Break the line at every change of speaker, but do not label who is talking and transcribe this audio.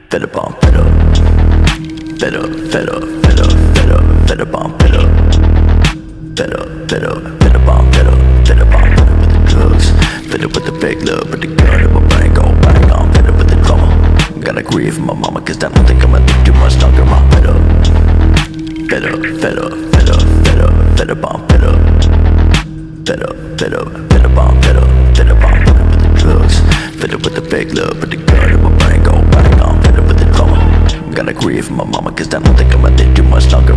Fed up on fed up. Fed up, fed up, fed up, fed up, fed up on fed up. Fed up, fed up, fed up on fed up. Fed up on fed up with the drugs. Fed up with the fake love, but the gun in my brain go back on. Fed up with the drama. Gotta grieve my mama, cause I don't think I'ma live too much longer. I'm fed up. Fed up, fed up, fed up, fed up, fed up on fed up. Fed up, fed up, fed up on fed up. Fed up on fed up with the drugs. Fed up with the fake love, but the gun in my brain go back on. Fed up with the drama. Gotta grieve my mama, cause I don't think I'ma live too much longer.